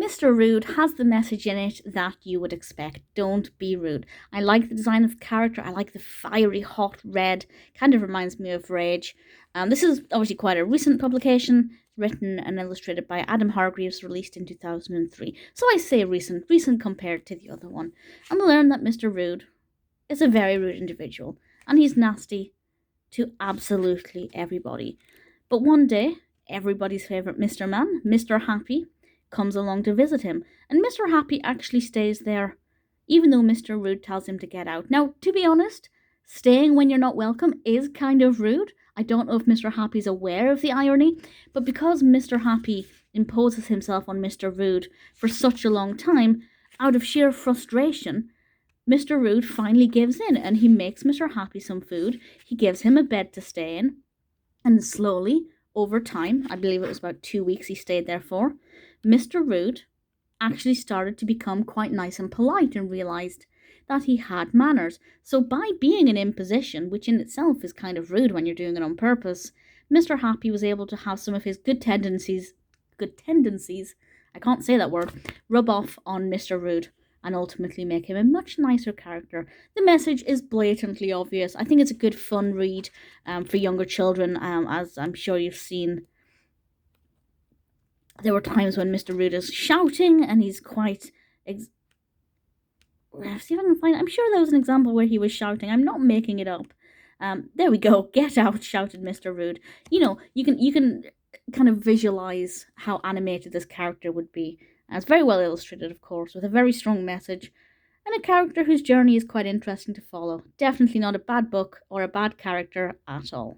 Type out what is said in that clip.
Mr. Rude has the message in it that you would expect. Don't be rude. I like the design of the character. I like the fiery, hot red. Kind of reminds me of Rage. This is obviously quite a recent publication, written and illustrated by Adam Hargreaves, released in 2003. So I say recent compared to the other one. And we learn that Mr. Rude is a very rude individual, and he's nasty to absolutely everybody. But one day, everybody's favourite Mr. Man, Mr. Happy, comes along to visit him, and Mr. Happy actually stays there, even though Mr. Rude tells him to get out. Now, to be honest, staying when you're not welcome is kind of rude. I don't know if Mr. Happy's aware of the irony, but because Mr. Happy imposes himself on Mr. Rude for such a long time, out of sheer frustration, Mr. Rude finally gives in, and he makes Mr. Happy some food. He gives him a bed to stay in, and slowly, over time, I believe it was about 2 weeks he stayed there for, Mr. Rude actually started to become quite nice and polite and realised that he had manners. So by being an imposition, which in itself is kind of rude when you're doing it on purpose, Mr. Happy was able to have some of his good tendencies, I can't say that word, rub off on Mr. Rude, and ultimately make him a much nicer character. The message is blatantly obvious. I think it's a good fun read for younger children, as I'm sure you've seen. There were times when Mr. Rude is shouting and he's quite... see if I can find... I'm sure there was an example where he was shouting. I'm not making it up. There we go. Get out, shouted Mr. Rude. You know, you can kind of visualize how animated this character would be. And it's very well illustrated, of course, with a very strong message, and a character whose journey is quite interesting to follow. Definitely not a bad book or a bad character at all.